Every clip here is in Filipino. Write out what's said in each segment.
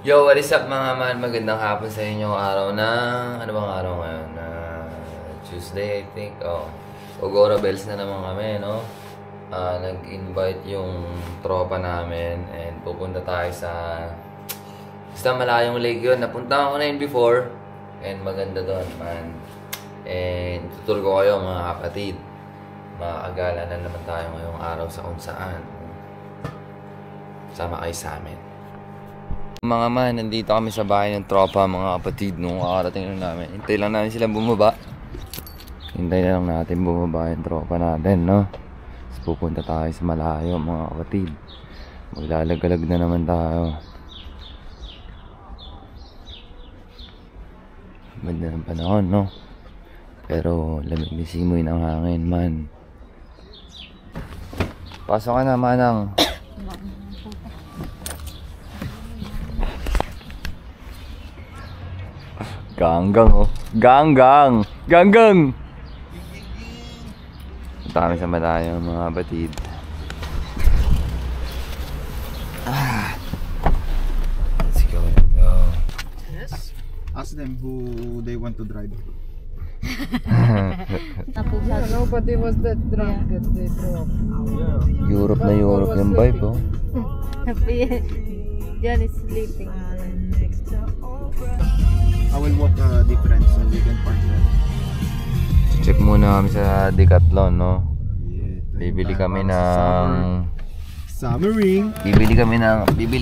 Yo, what is up mga man? Magandang hapon sa inyo. Araw na... Ano bang araw ngayon? Tuesday, I think. Ogora Bells na naman kami, no? Nag-invite yung tropa namin and pupunta tayo sa... Basta malayong lake yun. Napunta ko na yun before and maganda doon, man. And tutur ko kayo mga kapatid. Makakagala na naman tayo ngayong araw sa kung saan. Sama kayo sa amin. Mga man, nandito kami sa bahay ng tropa, mga kapatid, nung kakarating lang namin. Hintay lang namin sila bumaba. Hintay na lang natin bumaba yung tropa natin, no? Tapos pupunta tayo sa malayo, mga kapatid. Maglalagalag na naman tayo. Ganda ng panahon, no? Pero lamig ni simoy ng hangin, man. Pasok ka na, manang. Ganggang, oh. Ganggang! Ganggang! Punta kami sa malayo, mga batid. Let's go, let's go. Yes? Ask them who they want to drive. Nobody was that drunk that they drove. Europe na Europe yung vibe, oh. John is sleeping. I will walk different so we can park there. Check muna kami sa Decathlon, no? Yeah, Bibili kami ng... Summering. Bibili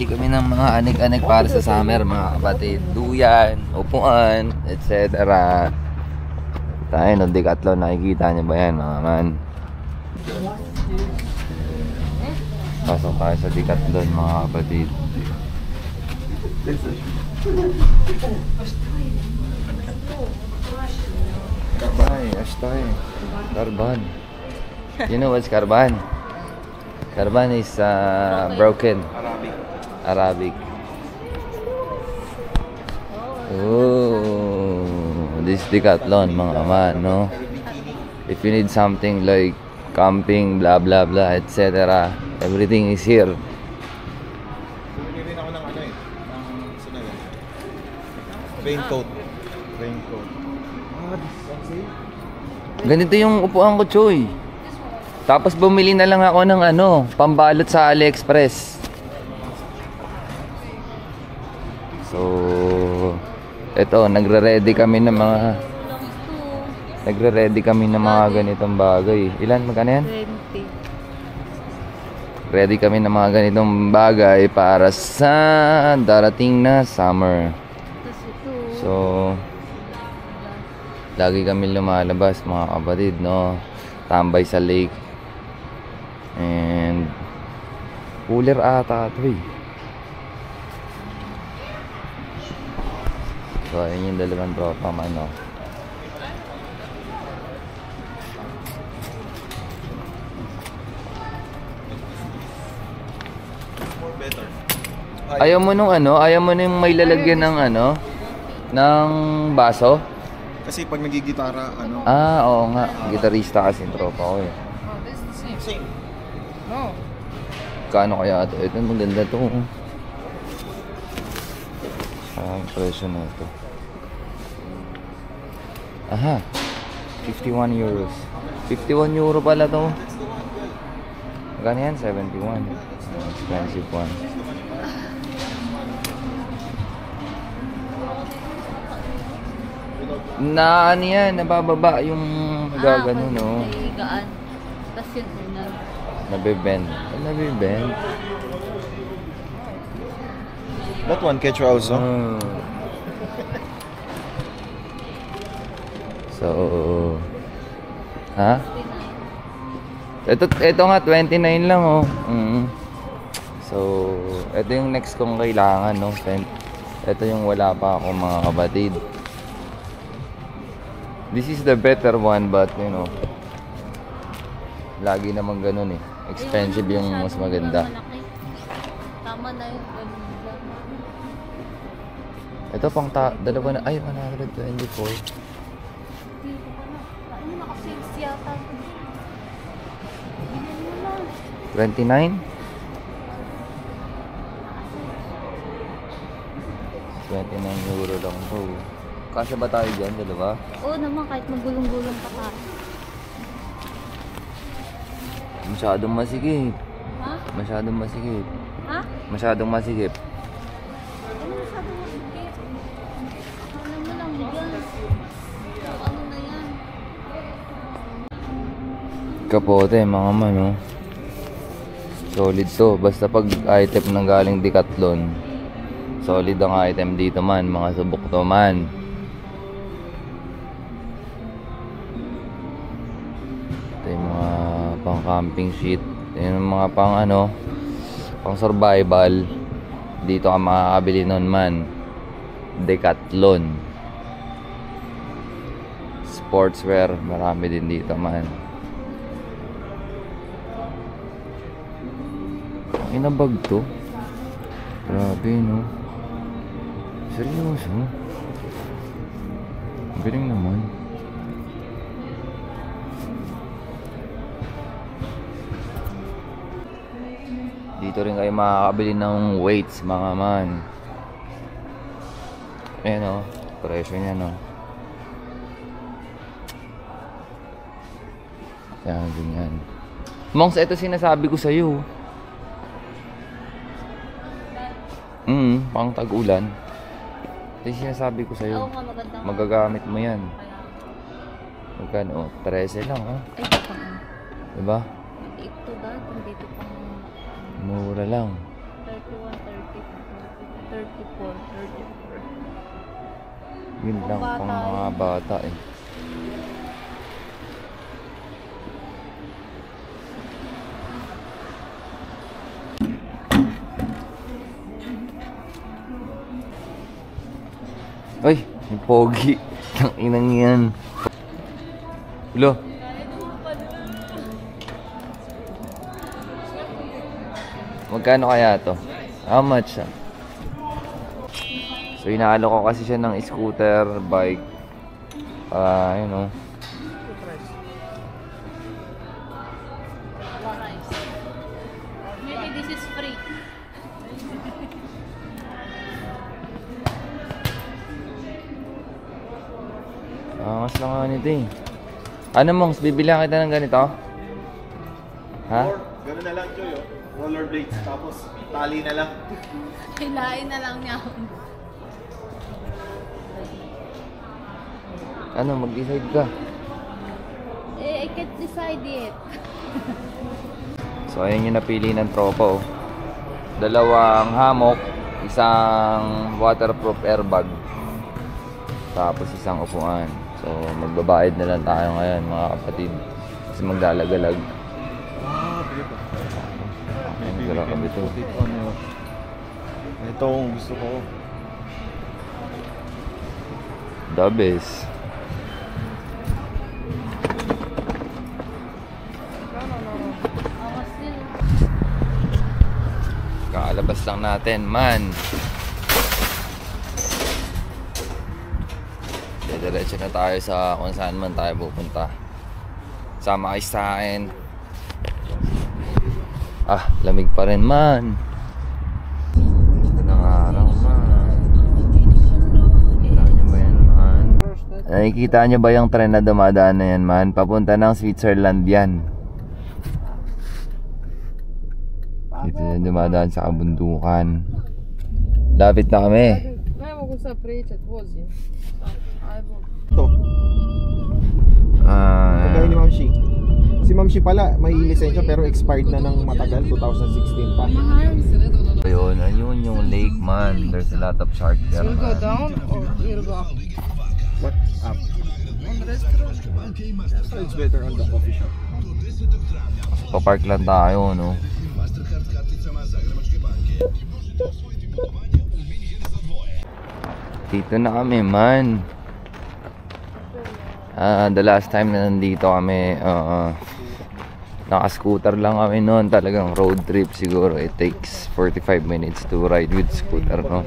kami ng mga anik-anik para sa summer, mga kapatid. Duyan, upuan, etc. Tayo ng Decathlon, nakikita niyo ba yan, mga man? Pasok tayo sa Decathlon, mga kapatid. Karbay, ashtoy. Karban. You know what's karban? Karban is broken. Arabic. Oh, this Decathlon, mga man, no? If you need something like camping, blah blah blah, etc., everything is here. Bumili rin ako ng ano eh, ng sinaga. Raincoat. Raincoat. Ganito yung upuan ko, Choy. Tapos bumili na lang ako ng pambalot sa AliExpress. So, eto, nagre-ready kami ng mga ganitong bagay. Ilan magkano yan? 20. Ready kami ng mga ganitong bagay para sa darating na summer. So, lagi kami lumalabas, mga kapatid, no? Tambay sa lake. And cooler ata ito, eh. So, ayun yung dalawang tropa, man, no? Ayaw mo nung ayaw mo nung may lalagyan ng ng baso? Kasi pag nagigitara, Oo nga. Gitarista kasi yung tropa ko, eh. Oh, this is the same. same. No. Kano kaya ito? Ito, maganda to. Ang presyo na ito. Aha. 51 euros. 51 euro pala to. Magkano yan? 71. Expensive one. Na ano yan, nabababa yung gagano, no? Naigaan. Tapos yun una. Nabibend. Nabibend. That one catch also. So, ha? Ito nga 29 lang, oh. So, ito yung next kong kailangan, no? Ito yung wala pa ako, mga kapatid. This is the better one, but you know, lagi naman ganun, eh. Expensive yung mas maganda. Tama na yung ganda. Ito pang dalawa na, ay, 124. Hindi ko pa na. Ano naka-sales yata? Bigyan mo na. 29? €29 lang to. Kasya ba tayo dyan, dalawa? Oo naman, kahit magulong-gulong pa tayo. Masyadong masikip. Ha? Masyadong masikip. Ha? Masyadong masikip. Ano masyadong masikip? Akala mo lang yan. Ano na yan? Kapote, mga man, oh. Solid to. Basta pag item nang galing Decathlon, solid ang item dito man. Mga subok to man. Ito yung mga pang camping sheet. Ito yung mga pang ano, pang survival. Dito ka makakabili nun man. Decathlon. Sportswear. Marami din dito man. Inabag to. Grabe, no? Seryoso? Ang galing naman. Dito rin kayo makakabili ng weights, mga man. Ayan, no? Presyo niya, no? Yan, ganyan. Mongs, ito sinasabi ko sa'yo. Pang tag-ulan. Ito yung sinasabi ko sa'yo. Oo nga, magandang. Magagamit mo yan. Kaya, Magkano? Oh, 13 lang, oh. ay, ito pa. Diba? Ito dahil kung dito pang Mura lang. 31, 30, 34, 34. Yun lang, Pang pang bata mga bata, eh. Ay, yung pogi. Ang inang yan. Hello? Magkano kaya to? How much? So, inaalo ko kasi siya ng scooter, bike. You know. Maybe this is free. Angas lang nga nito eh. Ano Mongs, bibilihan kita ng ganito? Ha? Or, gano'n na lang, Joy, oh. Rollerblades, tapos tali na lang. Hilain na lang niya. Ano, mag-decide ka. I can't decide yet. So, ayun yung napili ng tropa, oh. 2 hammock, isang waterproof airbag, tapos isang upuan. So, magbabayad na lang tayo ngayon, mga kapatid. Kasi maglalagalag. Ayun, gala kami ito. Ito ang gusto ko. The best. Awas din. Kakalabas lang natin, man. Diretso na tayo sa kung saan man tayo pupunta. Sama kayo sa akin. Ah, lamig pa rin, man. Ito ng araw, man. Nakikita nyo ba yan, man? Nakikita nyo ba yung tren na dumadaan na yan, man? Papunta ng Switzerland yan. Ito yung dumadaan sa kabundukan. Lapit na kami. Я могу запретить, вот здесь. I will. Ito, kagaya ni Ma'am Shi. Si Ma'am Shi pala, may lisensya pero expired na ng matagal, 2016 pa. Ayun yung lake, man. There's a lot of shark there, Will go man. down or will go up? What? Up. On restaurant. So it's better on the coffee shop. Papark lang tayo, no? Dito na kami, man. The last time na nandito kami, naka-scooter lang kami noon. Talagang road trip siguro. It takes 45 minutes to ride with scooter, no?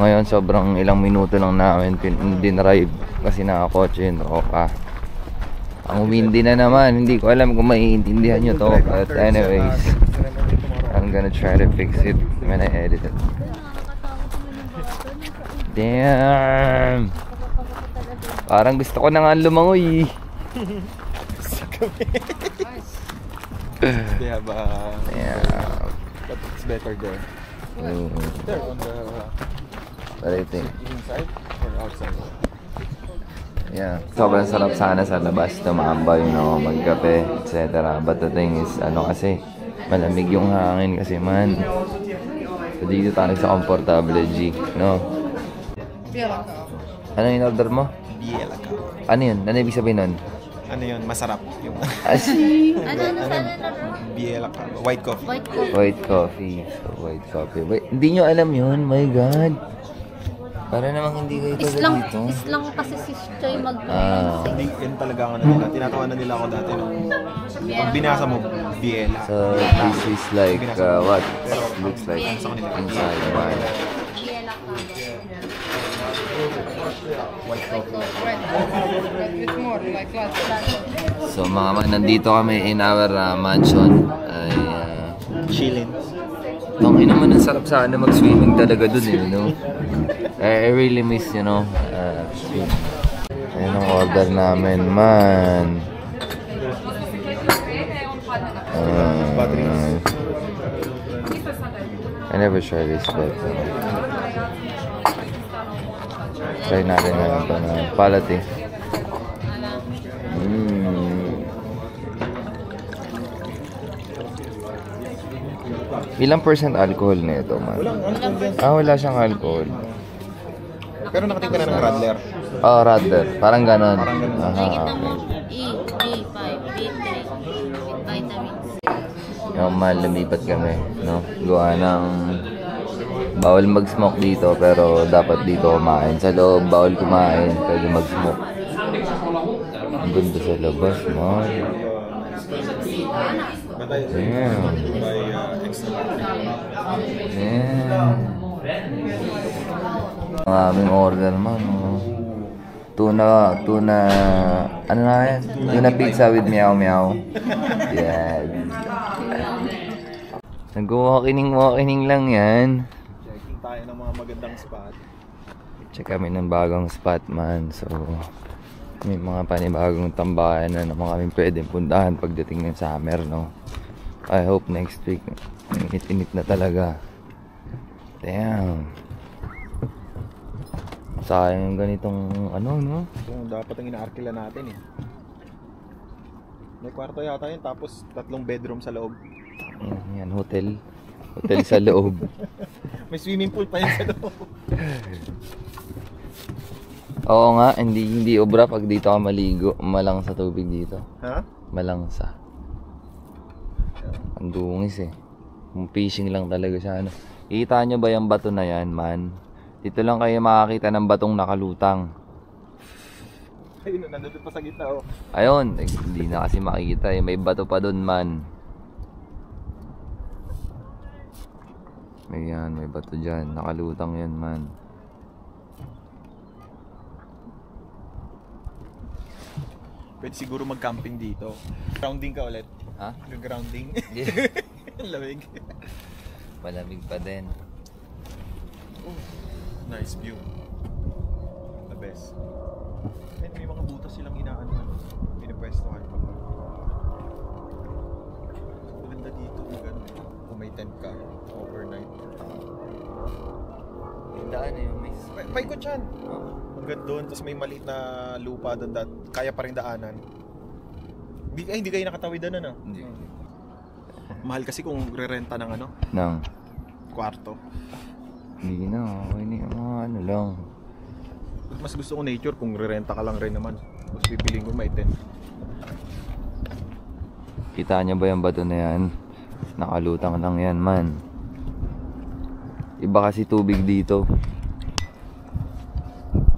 Ngayon, sobrang ilang minuto lang namin dinrive kasi nakakotse yung tropa. Ang windy na naman. Hindi ko alam kung maiintindihan nyo to. But anyways, I'm gonna try to fix it when I edit it. Nakakatakot naman yung bata. Damn! Parang gusto ko na nga lumangoy. They have Yeah. but it's better there. Mm. There on the What do you think? inside or outside? Yeah. Sobrang sarap sana sa labas, tumambay, no, magkape, etc. But the thing is, kasi, malamig yung hangin kasi man. So dito tayo sa komportable, G, no? Ano yung order mo? Biela ka. Ano yun? Ano ibig sabihin nun? Ano yun? Masarap. Yung Ano sana na Biela ka. White coffee. White coffee. White coffee. So, white coffee. Wait, hindi nyo alam yun? My God. Para namang hindi kayo taga Islang, dito. islang kasi si Choy mag Hindi, yun talaga ang ano nila. Tinatawanan nila ako dati. Pag binasa mo, Biela. So, this is like, what? Looks like inside wine. White but it's more like classic. So, mga man, nandito kami in our mansion. Ay, Chilling. tangin naman ang sarap sana mag-swimming talaga dun, no? I really miss, swim. Ayun ang order namin, man. I never tried this, but try natin na ito na palate. Ilang percent alcohol na ito, man? Wala siyang alcohol. Pero nakatingin ka na ng Radler. Oh, Radler. Parang ganon. Nakikita mo, Okay. E, B5, B3, with vitamins. Yung man, lumipat kami, no? Gawa ng bawal mag-smoke dito, pero dapat dito kumain. Sa loob, bawal kumain, pwede mag-smoke. Ang ganda sa labas, man. Damn. Damn. Ang aming order, man. Tuna, ano na yan? Tuna pizza with meow meow. Yeah. Nag-walking lang yan. Checking tayo ng mga magandang spot. Check kami ng bagong spot, man. So, may mga panibagong tambayan na naman kami pwedeng puntahan pagdating ng summer, no? I hope next week, init-init na talaga. Damn. Sayang yung ganitong, no? Yung dapat ang inaarkila natin eh. May kwarto yata yun, tapos 3 bedroom sa loob. Yan, hotel. Hotel sa loob. May swimming pool pa yun sa loob. Oo nga, hindi obra pag dito ka maligo. Malang sa tubig dito. Ha? Malangsa. Ang dungis eh. Kung fishing lang talaga siya, ano. Kita nyo ba yung bato na yan, man? Dito lang kayo makakita ng batong nakalutang. Ayun, nandun pa sa gitna oh. Ayun, hindi na kasi makikita eh. May bato pa dun, man. May bato dyan. Nakalutang yan, man. Pwede siguro mag-camping dito. Grounding ka ulit. Ha? Grounding. Lamig. Malamig pa din. Nice view. The best. And may mga butas silang inaano. Pinapwestohan pa. Maganda dito maganda. Kung may tent ka overnight. Tindaan eh. Paikot yan. Hanggang doon, tapos may maliit na lupa doon. Kaya pa rin daanan. Hindi kayo nakatawid doon, ano? Hindi. Mahal kasi kung re-renta ng Nang? kwarto. Hindi na. Okay na yung mga ano lang. Mas gusto ko nature kung re-renta ka lang rin naman. Tapos pipiling ko may tent. Kita niyo ba yung bato na yan? Nakalutang lang yan, man. Iba kasi tubig dito.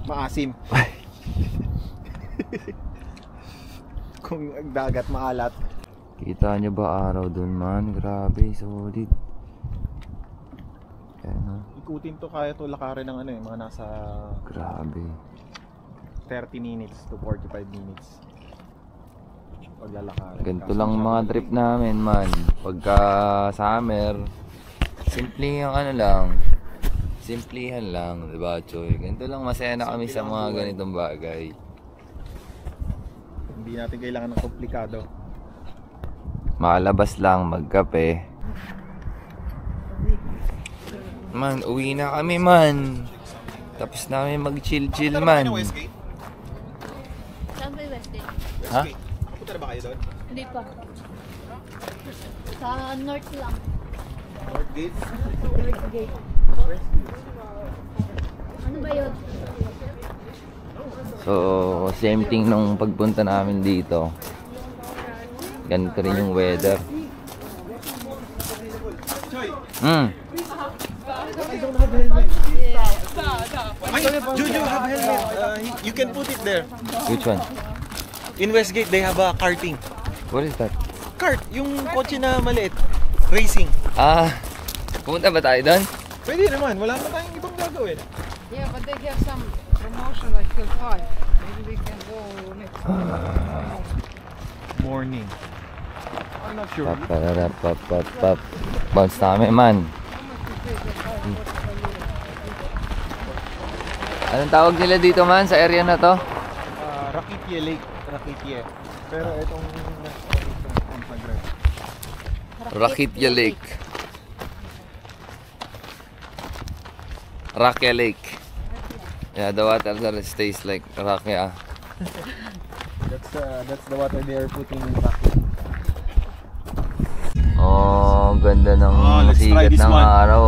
Maasim. Kung ang dagat maalat. Kita niyo ba araw dun, man? Grabe, solid. Ayan, Ikutin to, kaya to lakarin ng mga nasa grabe. 30 minutes to 45 minutes. Paglalakarin. Ganito lang mga trip namin, man. Pagka summer, simple yung Simplihan lang, di ba, Choy? Ganito lang, masaya na kami sa mga ganitong bagay. Hindi natin kailangan ng komplikado. Makalabas lang, magkape. Man, uwi na kami, man. Tapos na kami mag-chill-chill, man. Westgate? Saan ba yung Westgate? Ha? Westgate. Punta na ba kayo doon? Hindi pa. Sa north lang. Northgate? Northgate. Ano ba yun? So, same thing nung pagpunta namin dito. Ganito rin yung weather. Ay, Jojo have helmet. You can put it there. Which one? In Westgate, they have a karting. What is that? Kart, yung kotse na maliit. Racing. Ah, pumunta ba tayo doon? Pwede naman, wala naman tayong ibang gagawin. Yeah, but they have some promotion like till 5. Maybe we can go next Morning. I'm not sure. Pap. Bounce na kami, man. Anong tawag nila dito, man, sa area na to? Rakitie Lake. Rakitie. Pero itong Rakitia Lake. Rakia Lake. Yeah, the water there stays like Rakia. that's the water they are putting in Rakitie. Oh, ganda ng let's try sikat this ng one. araw.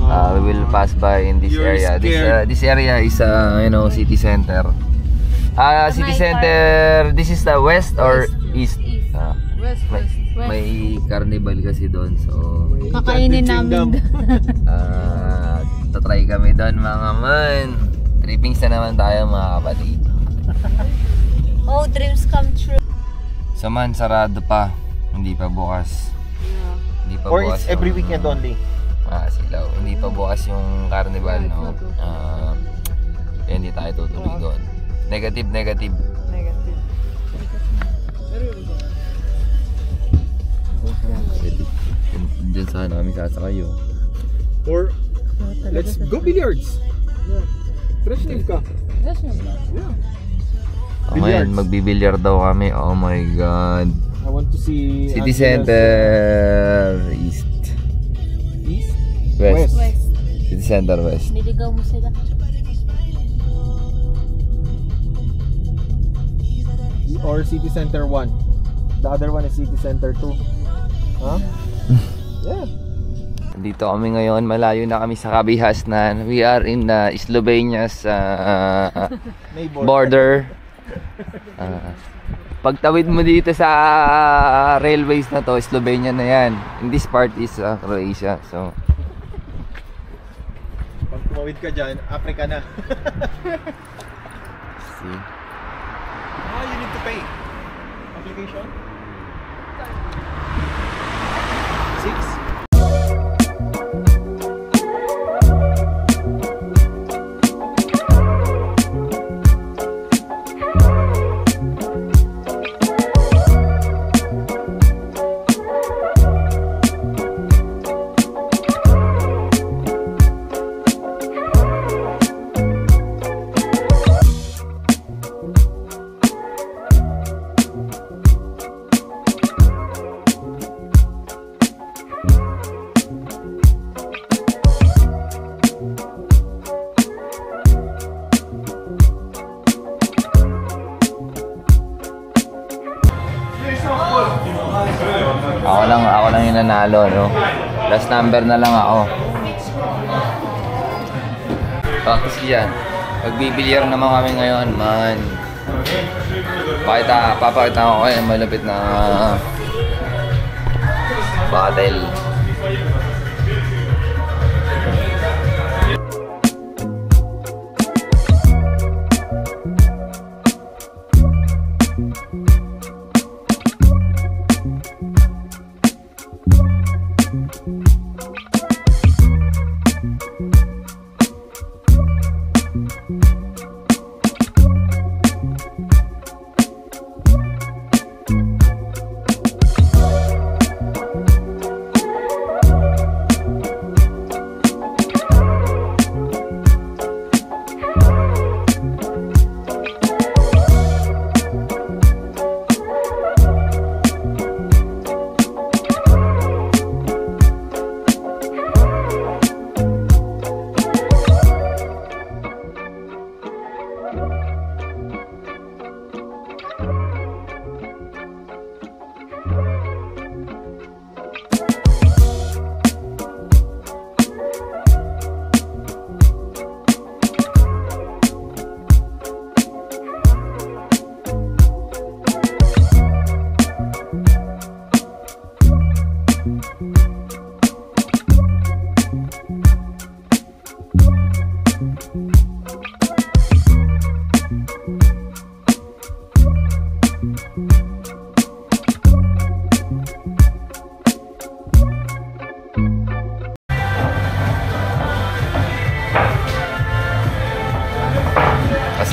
Oh. We will pass by in this You're area. scared. This area is city center. City center. This is the west or east? West. May carnival kasi doon, so Kakainin namin. tatry kami doon, mga man. Trippings na naman tayo, mga kapatid. Oh, dreams come true. So man, sarado pa. Hindi pa bukas. Hindi pa Or bukas it's every yung- weekend only. Silaw. Hindi pa bukas yung carnival, no? Kaya hindi tayo tutuloy doon. Negative. Negative. Diyan sana kami sasakay, oh. Or let's go billiards. Fresh name ka. Ngayon, magbibilyar daw kami. Oh my God. I want to see City Angela's, Center East. East? West. West. City Center West. Niligaw mo sila. Or City Center 1. The other one is City Center 2. Huh? Yeah. Dito kami ngayon, malayo na kami sa Kabihasnan. We are in Slovenia's Neighbor. border. Pagtawid mo dito sa railways na to, Slovenia na yan. In this part is Croatia. So, Pag tumawid ka dyan, Africa na. see. You need to pay. Application? 6? Ako lang yung nanalo, no? Last number na lang ako. Tapos yan. Magbibilyar naman kami ngayon, man. Papakita ko kayo malapit na battle.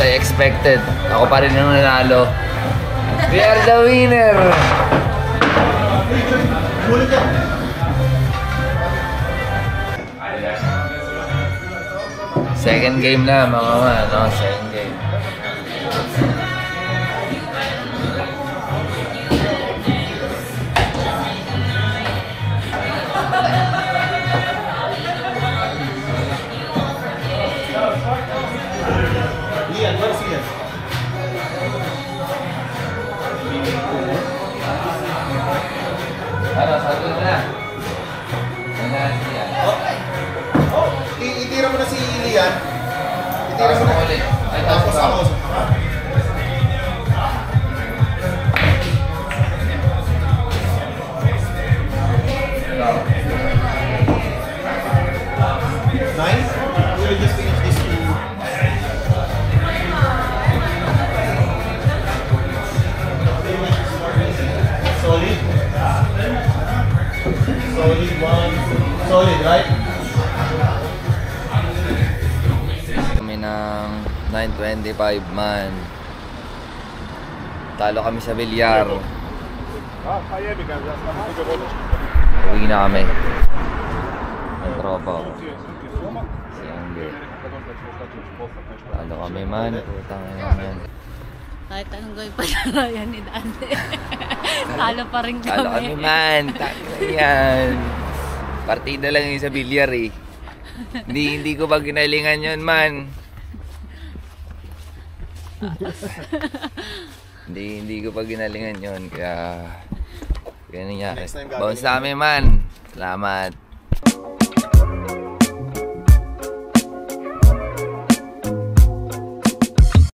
nangyari, expected. Ako pa rin yung nanalo. We are the winner! Second game na mga man, no? Second game. Lian, where's Lian? Ano, sabi na. Oh, itira mo na si Lian. Itira mo na. ulit. Ay, Tapos ako. Nine? We will just finish this two. Solid. Solid one. Solid, right? Kami ng 925 man. Talo kami sa bilyar. Uwi na kami. Ang tropa ko. Si Angge. Talo kami man. Putang ina man. Kahit anong gawin pa lang yan ni Dante. Talo pa rin kami. Talo kami man. Talo yan. Partida lang yun sa bilyar eh. Hindi ko ba ginalingan yun man. Hindi ko pa ginalingan yun. Kaya nangyari. Next time gagawin Bounce namin man. Salamat.